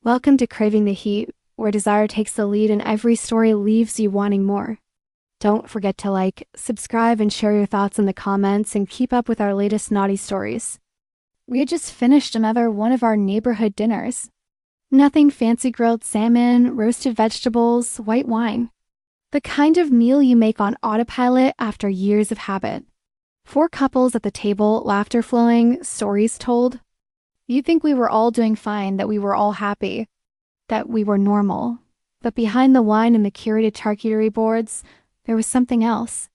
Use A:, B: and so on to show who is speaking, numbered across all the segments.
A: Welcome to Craving the Heat, where desire takes the lead and every story leaves you wanting more. Don't forget to like, subscribe, and share your thoughts in the comments and keep up with our latest naughty stories. We had just finished another one of our neighborhood dinners. Nothing fancy, grilled salmon, roasted vegetables, white wine. The kind of meal you make on autopilot after years of habit. 4 couples at the table, laughter flowing, stories told. You'd think we were all doing fine, that we were all happy, that we were normal. But behind the wine and the curated charcuterie boards, there was something else.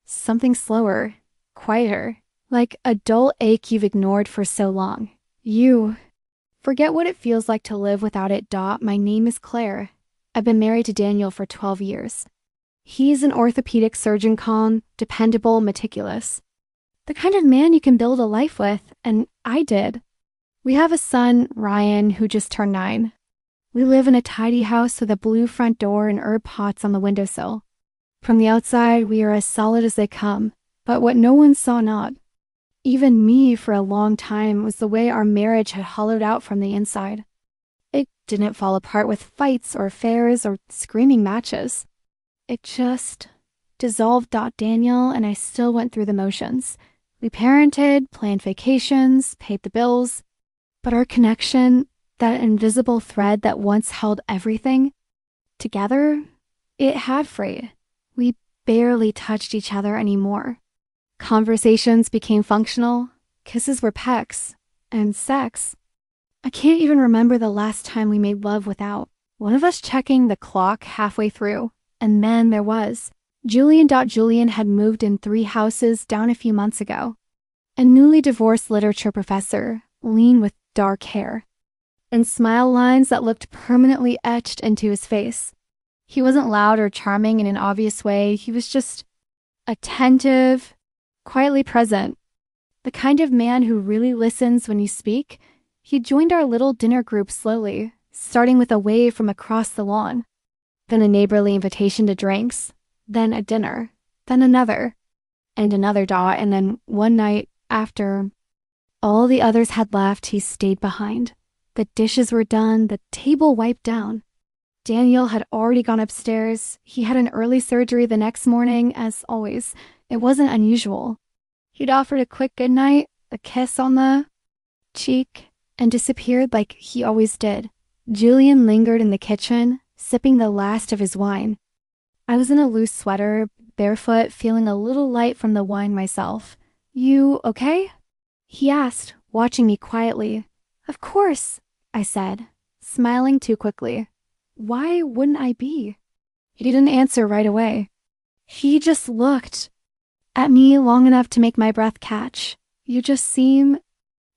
A: Something slower, quieter, like a dull ache you've ignored for so long. You. Forget what it feels like to live without it. My name is Claire. I've been married to Daniel for 12 years. He's an orthopedic surgeon, calm, dependable, meticulous. The kind of man you can build a life with, and I did. We have a son, Ryan, who just turned 9. We live in a tidy house with a blue front door and herb pots on the windowsill. From the outside, we are as solid as they come, but what no one saw not, even me for a long time, was the way our marriage had hollowed out from the inside. It didn't fall apart with fights or affairs or screaming matches. It just dissolved. Daniel and I still went through the motions. We parented, planned vacations, paid the bills. But our connection, that invisible thread that once held everything, together, it had frayed. We barely touched each other anymore. Conversations became functional, kisses were pecks, and sex. I can't even remember the last time we made love without one of us checking the clock halfway through. And then there was. Julian had moved in 3 houses down a few months ago. A newly divorced literature professor, lean with dark hair, and smile lines that looked permanently etched into his face. He wasn't loud or charming in an obvious way. He was just attentive, quietly present. The kind of man who really listens when you speak. He joined our little dinner group slowly, starting with a wave from across the lawn, then a neighborly invitation to drinks, then a dinner, then another, and another. And then one night, after all the others had left, he stayed behind. The dishes were done, the table wiped down. Daniel had already gone upstairs. He had an early surgery the next morning, as always. It wasn't unusual. He'd offered a quick goodnight, a kiss on the cheek, and disappeared like he always did. Julian lingered in the kitchen, sipping the last of his wine. I was in a loose sweater, barefoot, feeling a little light from the wine myself. "You okay?" he asked, watching me quietly. "Of course," I said, smiling too quickly. Why wouldn't I be? He didn't answer right away. He just looked at me long enough to make my breath catch. "You just seem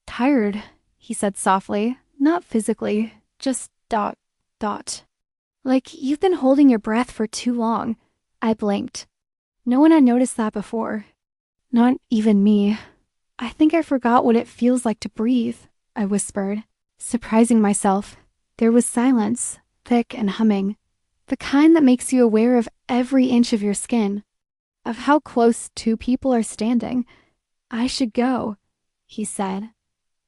A: tired," he said softly. "Not physically, just ... Like you've been holding your breath for too long." I blinked. No one had noticed that before. Not even me. "I think I forgot what it feels like to breathe," I whispered, surprising myself. There was silence, thick and humming, the kind that makes you aware of every inch of your skin, of how close 2 people are standing. "I should go," he said.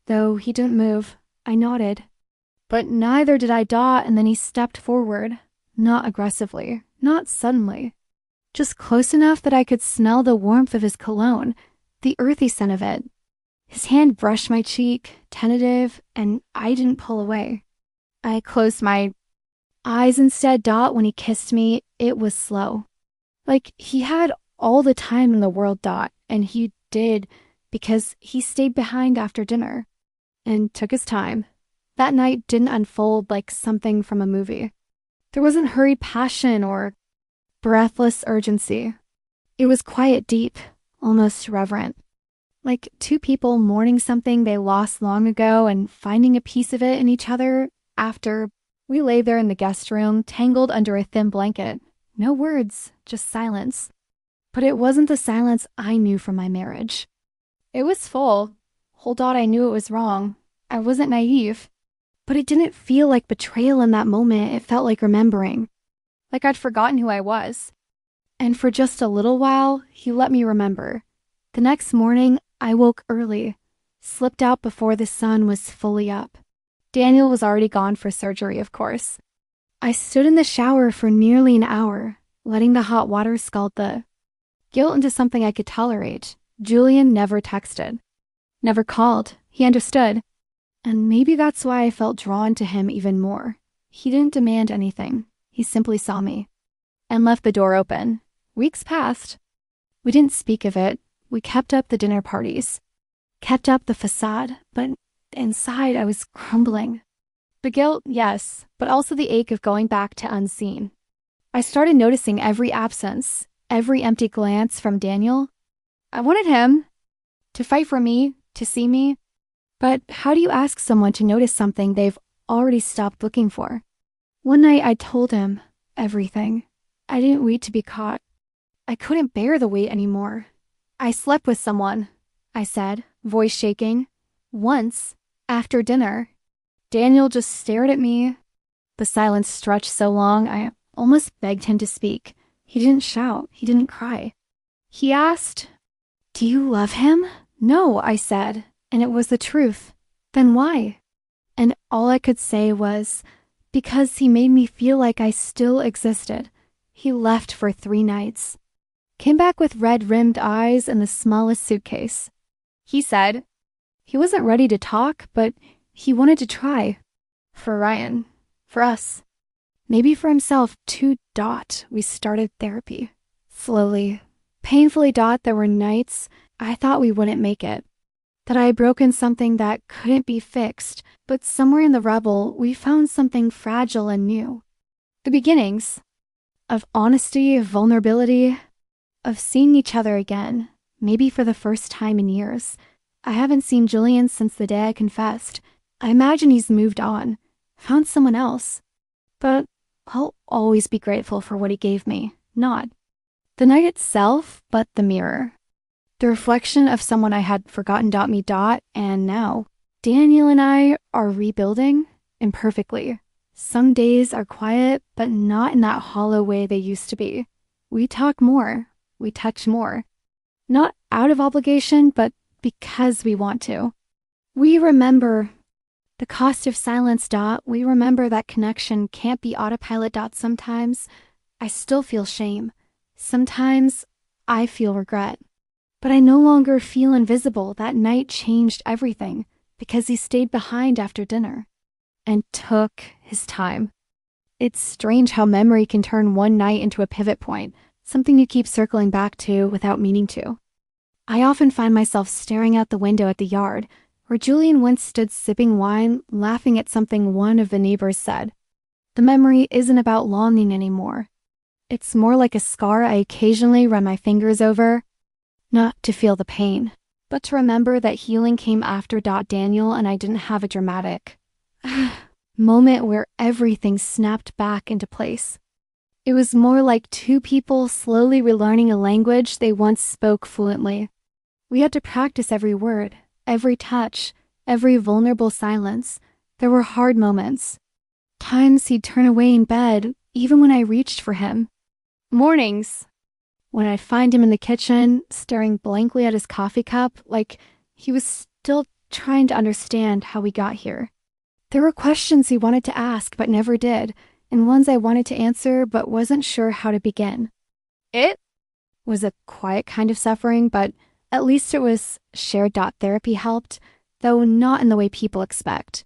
A: Though he didn't move, I nodded. But neither did I. And then he stepped forward, not aggressively, not suddenly, just close enough that I could smell the warmth of his cologne, the earthy scent of it. His hand brushed my cheek, tentative, and I didn't pull away. I closed my eyes instead. When he kissed me, it was slow. Like he had all the time in the world. And he did, because he stayed behind after dinner and took his time. That night didn't unfold like something from a movie. There wasn't hurried passion or breathless urgency. It was quiet, deep, almost reverent. Like 2 people mourning something they lost long ago and finding a piece of it in each other after. We lay there in the guest room, tangled under a thin blanket. No words, just silence. But it wasn't the silence I knew from my marriage. It was full. I knew it was wrong. I wasn't naive. But it didn't feel like betrayal in that moment. It felt like remembering. Like I'd forgotten who I was. And for just a little while, he let me remember. The next morning, I woke early, slipped out before the sun was fully up. Daniel was already gone for surgery, of course. I stood in the shower for nearly an hour, letting the hot water scald the guilt into something I could tolerate. Julian never texted, never called. He understood. And maybe that's why I felt drawn to him even more. He didn't demand anything. He simply saw me and left the door open. Weeks passed. We didn't speak of it. We kept up the dinner parties, kept up the facade, but inside I was crumbling. The guilt, yes, but also the ache of going back to unseen. I started noticing every absence, every empty glance from Daniel. I wanted him to fight for me, to see me. But how do you ask someone to notice something they've already stopped looking for? One night I told him everything. I didn't wait to be caught. I couldn't bear the weight anymore. I slept with someone, I said, voice shaking. Once, after dinner. Daniel just stared at me. The silence stretched so long, I almost begged him to speak. He didn't shout. He didn't cry. He asked, "Do you love him?" "No," I said, and it was the truth. "Then why?" And all I could say was, "Because he made me feel like I still existed." He left for 3 nights. Came back with red-rimmed eyes and the smallest suitcase. He said he wasn't ready to talk, but he wanted to try. For Ryan. For us. Maybe for himself, too. We started therapy. Slowly. Painfully. There were nights I thought we wouldn't make it. That I had broken something that couldn't be fixed, but somewhere in the rubble, we found something fragile and new. The beginnings of honesty, of vulnerability, of seeing each other again, maybe for the first time in years. I haven't seen Julian since the day I confessed. I imagine he's moved on, found someone else. But I'll always be grateful for what he gave me, not the night itself, but the mirror. The reflection of someone I had forgotten. And now, Daniel and I are rebuilding imperfectly. Some days are quiet, but not in that hollow way they used to be. We talk more. We touch more. Not out of obligation, but because we want to. We remember the cost of silence. We remember that connection can't be autopilot. Sometimes I still feel shame. Sometimes I feel regret. But I no longer feel invisible. That night changed everything because he stayed behind after dinner and took his time. It's strange how memory can turn one night into a pivot point, something you keep circling back to without meaning to. I often find myself staring out the window at the yard, where Julian once stood sipping wine, laughing at something one of the neighbors said. The memory isn't about longing anymore. It's more like a scar I occasionally run my fingers over, not to feel the pain, but to remember that healing came after. Daniel and I didn't have a dramatic moment where everything snapped back into place. It was more like 2 people slowly relearning a language they once spoke fluently. We had to practice every word, every touch, every vulnerable silence. There were hard moments. Times he'd turn away in bed, even when I reached for him. Mornings, when I'd find him in the kitchen, staring blankly at his coffee cup, like he was still trying to understand how we got here. There were questions he wanted to ask but never did, and ones I wanted to answer but wasn't sure how to begin. It was a quiet kind of suffering, but at least it was shared. Therapy helped, though not in the way people expect.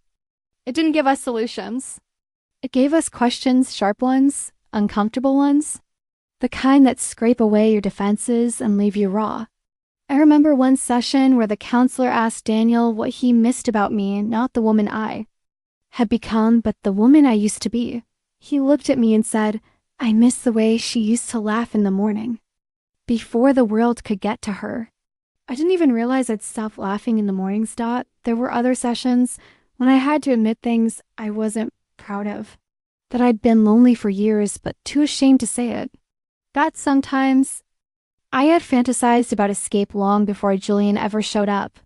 A: It didn't give us solutions. It gave us questions, sharp ones, uncomfortable ones, the kind that scrape away your defenses and leave you raw. I remember one session where the counselor asked Daniel what he missed about me, not the woman I had become, but the woman I used to be. He looked at me and said, "I miss the way she used to laugh in the morning, before the world could get to her." I didn't even realize I'd stopped laughing in the mornings. There were other sessions when I had to admit things I wasn't proud of, that I'd been lonely for years, but too ashamed to say it. That sometimes I had fantasized about escape long before Julian ever showed up,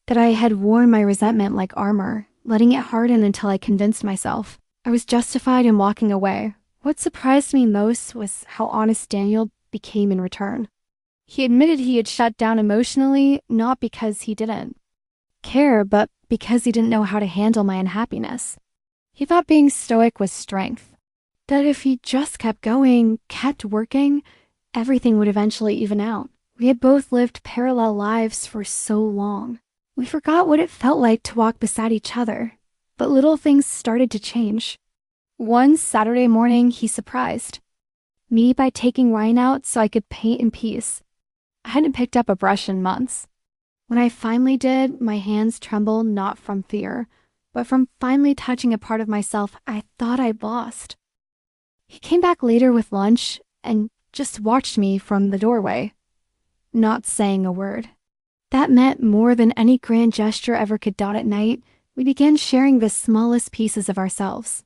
A: that I had worn my resentment like armor, letting it harden until I convinced myself I was justified in walking away. What surprised me most was how honest Daniel became in return. He admitted he had shut down emotionally, not because he didn't care, but because he didn't know how to handle my unhappiness. He thought being stoic was strength. That if he just kept going, kept working, everything would eventually even out. We had both lived parallel lives for so long. We forgot what it felt like to walk beside each other. But little things started to change. One Saturday morning, he surprised me by taking Ryan out so I could paint in peace. I hadn't picked up a brush in months. When I finally did, my hands trembled not from fear, but from finally touching a part of myself I thought I'd lost. He came back later with lunch and just watched me from the doorway, not saying a word. That meant more than any grand gesture ever could. At night, we began sharing the smallest pieces of ourselves.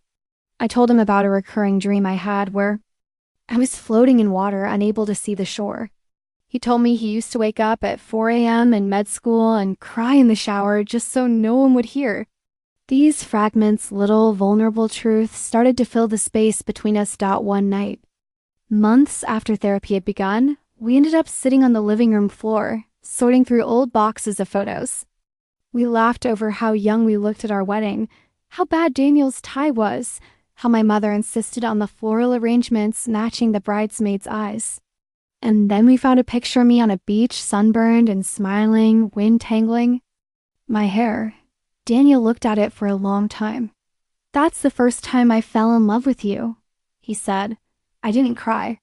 A: I told him about a recurring dream I had where I was floating in water, unable to see the shore. He told me he used to wake up at 4 a.m. in med school and cry in the shower just so no one would hear. These fragments, little vulnerable truths, started to fill the space between us. One night, months after therapy had begun, we ended up sitting on the living room floor, sorting through old boxes of photos. We laughed over how young we looked at our wedding, how bad Daniel's tie was, how my mother insisted on the floral arrangements matching the bridesmaids' eyes. And then we found a picture of me on a beach, sunburned and smiling, wind tangling my hair. Daniel looked at it for a long time. "That's the first time I fell in love with you," he said. I didn't cry.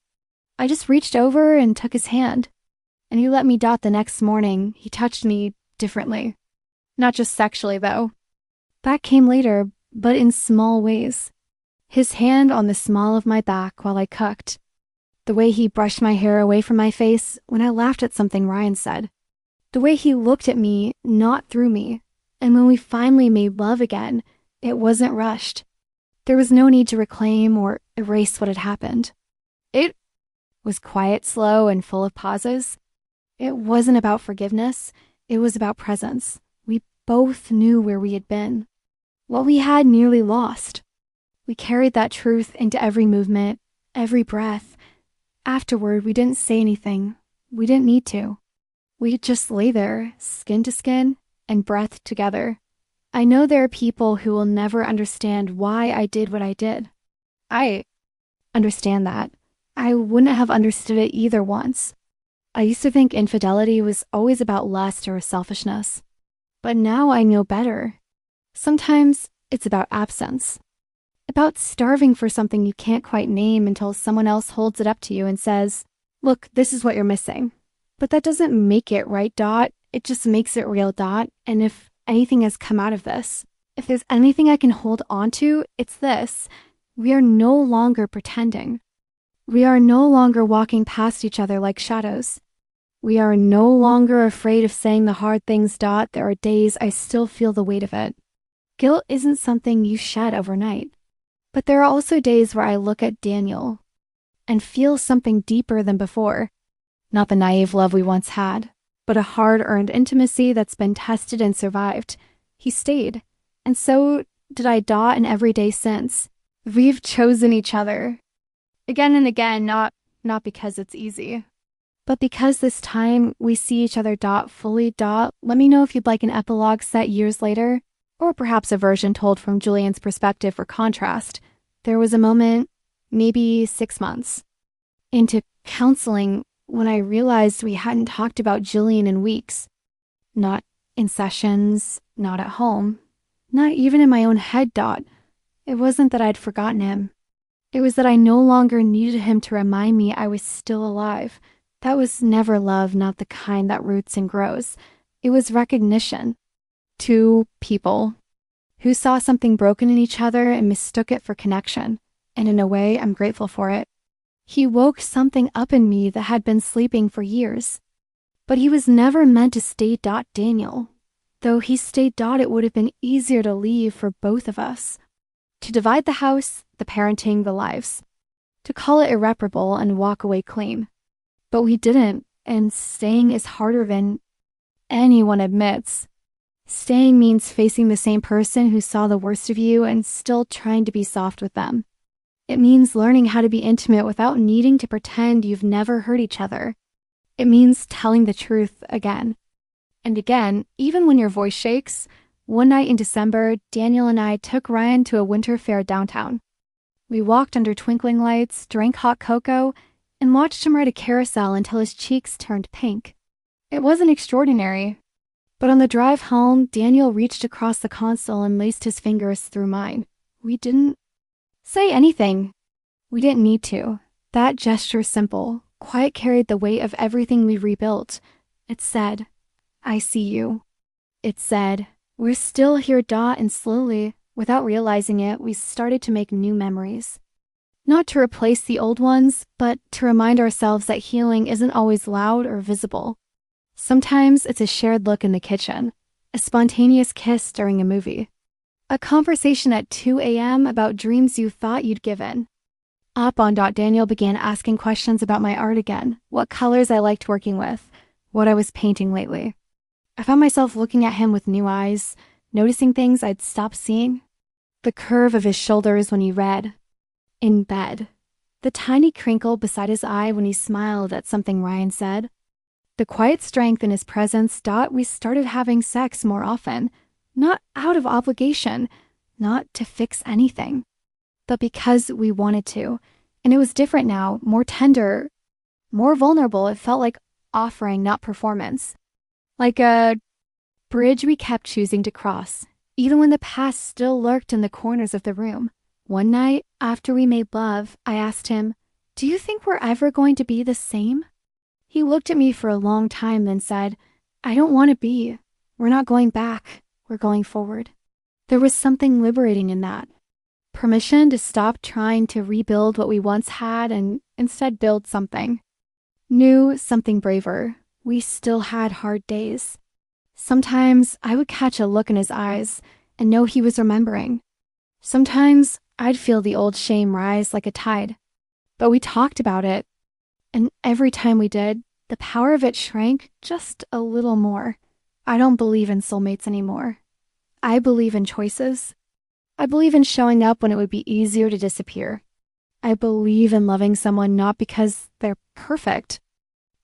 A: I just reached over and took his hand. And he let me. The next morning, he touched me differently. Not just sexually, though. That came later, but in small ways. His hand on the small of my back while I cooked. The way he brushed my hair away from my face when I laughed at something Ryan said. The way he looked at me, not through me. And when we finally made love again, it wasn't rushed. There was no need to reclaim or erase what had happened. It was quiet, slow, and full of pauses. It wasn't about forgiveness. It was about presence. We both knew where we had been, what we had nearly lost. We carried that truth into every movement, every breath. Afterward, we didn't say anything. We didn't need to. We just lay there, skin to skin, and breath together. I know there are people who will never understand why I did what I did. I understand that. I wouldn't have understood it either once. I used to think infidelity was always about lust or selfishness. But now I know better. Sometimes it's about absence. About starving for something you can't quite name until someone else holds it up to you and says, "Look, this is what you're missing." But that doesn't make it right. It just makes it real. And if anything has come out of this, if there's anything I can hold on to, it's this. We are no longer pretending. We are no longer walking past each other like shadows. We are no longer afraid of saying the hard things. There are days I still feel the weight of it. Guilt isn't something you shed overnight. But there are also days where I look at Daniel and feel something deeper than before. Not the naive love we once had, but a hard-earned intimacy that's been tested and survived. He stayed, and so did I. And every day since. We've chosen each other. Again and again, not because it's easy, but because this time we see each other. Fully. Let me know if you'd like an epilogue set years later, or perhaps a version told from Julian's perspective for contrast. There was a moment, maybe 6 months, into counseling when I realized we hadn't talked about Julian in weeks. Not in sessions, not at home, not even in my own head. It wasn't that I'd forgotten him. It was that I no longer needed him to remind me I was still alive. That was never love, not the kind that roots and grows. It was recognition. Two people who saw something broken in each other and mistook it for connection. And in a way, I'm grateful for it. He woke something up in me that had been sleeping for years. But he was never meant to stay. Daniel. Though he stayed. It would have been easier to leave for both of us. To divide the house, the parenting, the lives. To call it irreparable and walk away clean. But we didn't, and staying is harder than anyone admits. Staying means facing the same person who saw the worst of you and still trying to be soft with them. It means learning how to be intimate without needing to pretend you've never hurt each other. It means telling the truth again. And again, even when your voice shakes, one night in December, Daniel and I took Ryan to a winter fair downtown. We walked under twinkling lights, drank hot cocoa, and watched him ride a carousel until his cheeks turned pink. It wasn't extraordinary, but on the drive home, Daniel reached across the console and laced his fingers through mine. We didn't say anything. We didn't need to. That gesture, simple, quiet, carried the weight of everything we rebuilt. It said, "I see you." It said, "We're still here," and slowly, without realizing it, we started to make new memories. Not to replace the old ones, but to remind ourselves that healing isn't always loud or visible. Sometimes it's a shared look in the kitchen, a spontaneous kiss during a movie, a conversation at 2 a.m. about dreams you thought you'd given. Up on. Daniel began asking questions about my art again, what colors I liked working with, what I was painting lately. I found myself looking at him with new eyes, noticing things I'd stopped seeing. The curve of his shoulders when he read. In bed. The tiny crinkle beside his eye when he smiled at something Ryan said. The quiet strength in his presence. We started having sex more often, not out of obligation, not to fix anything, but because we wanted to. And it was different now, more tender, more vulnerable. It felt like offering, not performance. Like a bridge we kept choosing to cross, even when the past still lurked in the corners of the room. One night, after we made love, I asked him, "Do you think we're ever going to be the same?" He looked at me for a long time, then said, "I don't want to be. We're not going back. We're going forward." There was something liberating in that. Permission to stop trying to rebuild what we once had and instead build something new, something braver. We still had hard days. Sometimes I would catch a look in his eyes and know he was remembering. Sometimes I'd feel the old shame rise like a tide. But we talked about it, and every time we did, the power of it shrank just a little more. I don't believe in soulmates anymore. I believe in choices. I believe in showing up when it would be easier to disappear. I believe in loving someone not because they're perfect,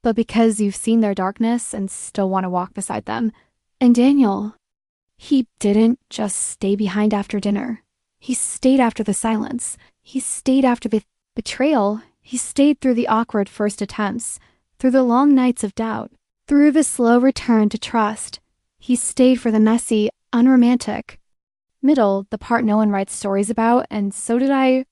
A: but because you've seen their darkness and still want to walk beside them. And Daniel, he didn't just stay behind after dinner. He stayed after the silence. He stayed after the betrayal. He stayed through the awkward first attempts, through the long nights of doubt, through the slow return to trust. He stayed for the messy, unromantic middle, the part no one writes stories about, and so did I.